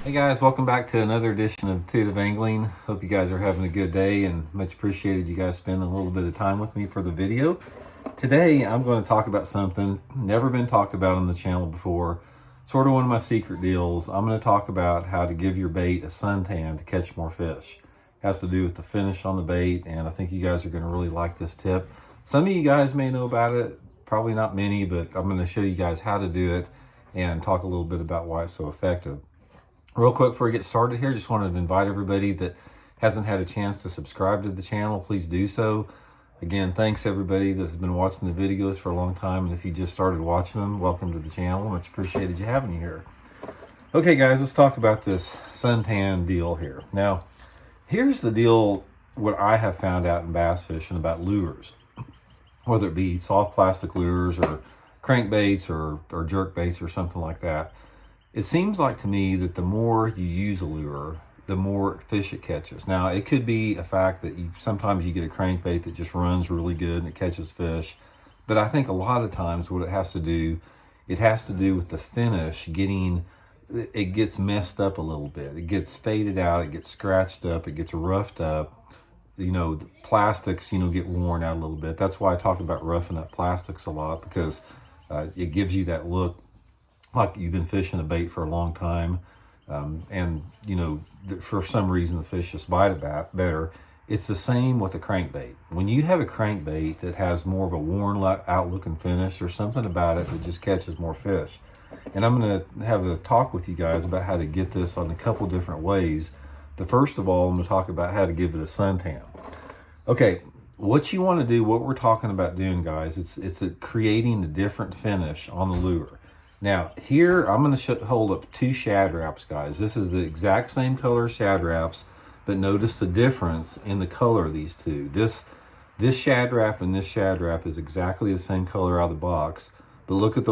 Hey guys, welcome back to another edition of Intuitive Angling. Hope you guys are having a good day and much appreciated you guys spending a little bit of time with me for the video. Today I'm going to talk about something never been talked about on the channel before, sort of one of my secret deals. I'm going to talk about how to give your bait a suntan to catch more fish. It has to do with the finish on the bait, and I think you guys are going to really like this tip. Some of you guys may know about it, probably not many, but I'm going to show you guys how to do it and talk a little bit about why it's so effective. Real quick before we get started here, just wanted to invite everybody that hasn't had a chance to subscribe to the channel, please do so. Again, thanks everybody that's been watching the videos for a long time, and if you just started watching them, welcome to the channel. Much appreciated you having you here. Okay guys, let's talk about this suntan deal here. Now, here's the deal, what I have found out in bass fishing about lures, whether it be soft plastic lures or crankbaits or jerk baits or something like that. It seems like to me that the more you use a lure, the more fish it catches. Now, it could be a fact that sometimes you get a crankbait that just runs really good and it catches fish. But I think a lot of times what it has to do with the finish it gets messed up a little bit. It gets faded out, it gets scratched up, it gets roughed up. You know, the plastics, get worn out a little bit. That's why I talk about roughing up plastics a lot, because it gives you that look like you've been fishing a bait for a long time, and for some reason the fish just bite it better. It's the same with a crankbait. When you have a crankbait that has more of a worn out looking finish, there's something about it that just catches more fish. And I'm going to have a talk with you guys about how to get this on a couple different ways. The first of all, I'm going to talk about how to give it a suntan. Okay, what you want to do, what we're talking about doing, guys, it's creating a different finish on the lure. Now, here, I'm going to hold up two Shad Raps, guys. This is the exact same color Shad Raps, but notice the difference in the color of these two. This Shad Rap and this Shad Rap is exactly the same color out of the box, but look at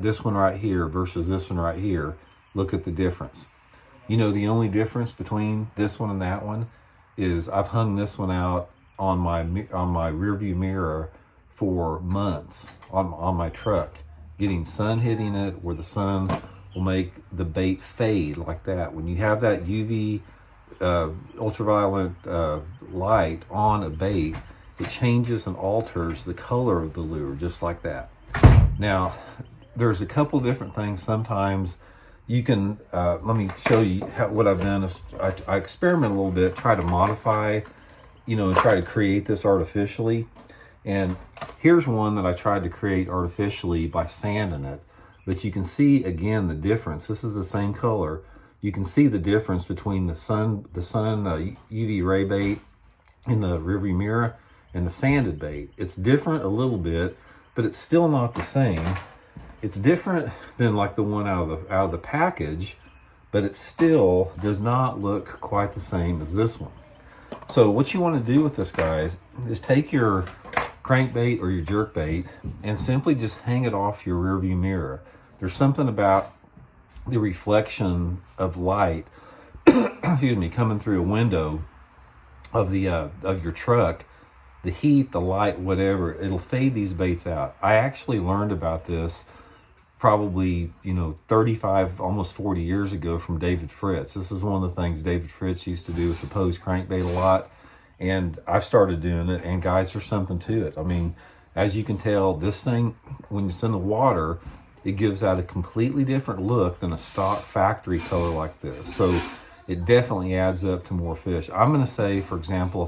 this one right here versus this one right here. Look at the difference. The only difference between this one and that one is I've hung this one out on my rear view mirror for months on my truck, getting sun hitting it where the sun will make the bait fade like that. When you have that UV ultraviolet light on a bait, it changes and alters the color of the lure just like that. Now, there's a couple different things. Sometimes you can, let me show you what I've done is I experiment a little bit, try to modify, and try to create this artificially. And here's one that I tried to create artificially by sanding it. But you can see, again, the difference. This is the same color. You can see the difference between the sun UV ray bait in the rearview mirror and the sanded bait. It's different a little bit, but it's still not the same. It's different than like the one out of the package, but it still does not look quite the same as this one. So what you want to do with this, guys, is take your crankbait or your jerk bait and simply just hang it off your rear view mirror. There's something about the reflection of light excuse me, coming through a window of your truck, the heat, the light, whatever, it'll fade these baits out. I actually learned about this probably 35, almost 40 years ago from David Fritz. This is one of the things David Fritz used to do with the Pose crankbait a lot. And I've started doing it, and guys, there's something to it. I mean, as you can tell, this thing, when it's in the water, it gives out a completely different look than a stock factory color like this. So it definitely adds up to more fish. I'm going to say, for example,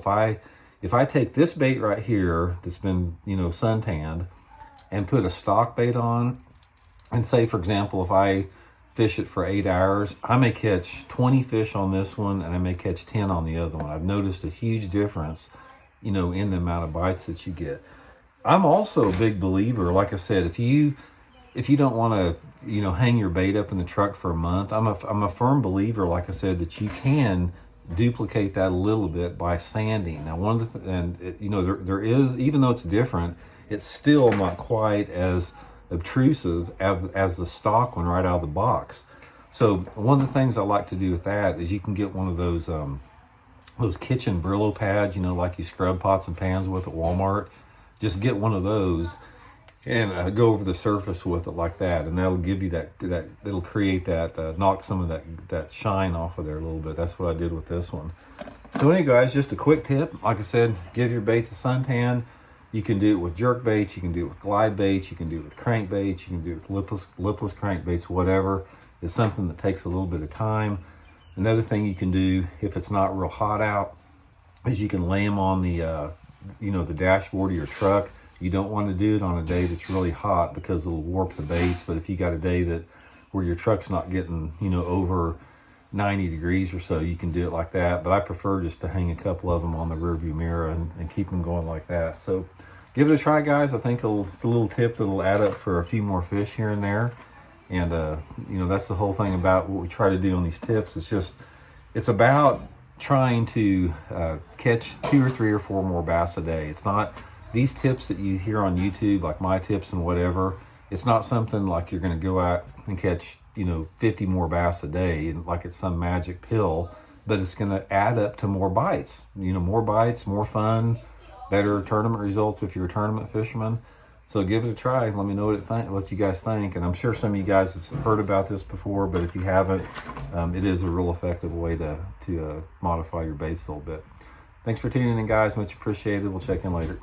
if I take this bait right here that's been, suntanned and put a stock bait on, and say, for example, if I fish it for 8 hours, I may catch 20 fish on this one and I may catch 10 on the other one. I've noticed a huge difference, in the amount of bites that you get. I'm also a big believer, like I said, if you don't want to, hang your bait up in the truck for a month, I'm a firm believer, like I said, that you can duplicate that a little bit by sanding. Now, one of the there is, even though it's different, it's still not quite as obtrusive as the stock one right out of the box. So one of the things I like to do with that is you can get one of those kitchen Brillo pads, like you scrub pots and pans with at Walmart. Just get one of those and go over the surface with it like that, and that'll give you that it'll create that knock some of that shine off of there a little bit. That's what I did with this one. So anyway, guys, just a quick tip. Like I said, give your baits a suntan. You can do it with jerk baits, you can do it with glide baits, you can do it with crankbaits, you can do it with lipless crankbaits, whatever. It's something that takes a little bit of time. Another thing you can do if it's not real hot out is you can lay them on the the dashboard of your truck. You don't want to do it on a day that's really hot because it'll warp the baits. But if you got a day where your truck's not getting over 90 degrees or so, you can do it like that. But I prefer just to hang a couple of them on the rear view mirror and keep them going like that. So give it a try, guys. I think it's a little tip that'll add up for a few more fish here and there. And that's the whole thing about what we try to do on these tips. It's about trying to catch 2 or 3 or 4 more bass a day. It's not these tips that you hear on YouTube, like my tips and whatever. It's not something like you're going to go out and catch 50 more bass a day and like it's some magic pill, but it's going to add up to more bites. More bites, more fun, better tournament results if you're a tournament fisherman. So give it a try. Let me know what you guys think. And I'm sure some of you guys have heard about this before, but if you haven't, it is a real effective way to modify your baits a little bit. Thanks for tuning in, guys. Much appreciated. We'll check in later.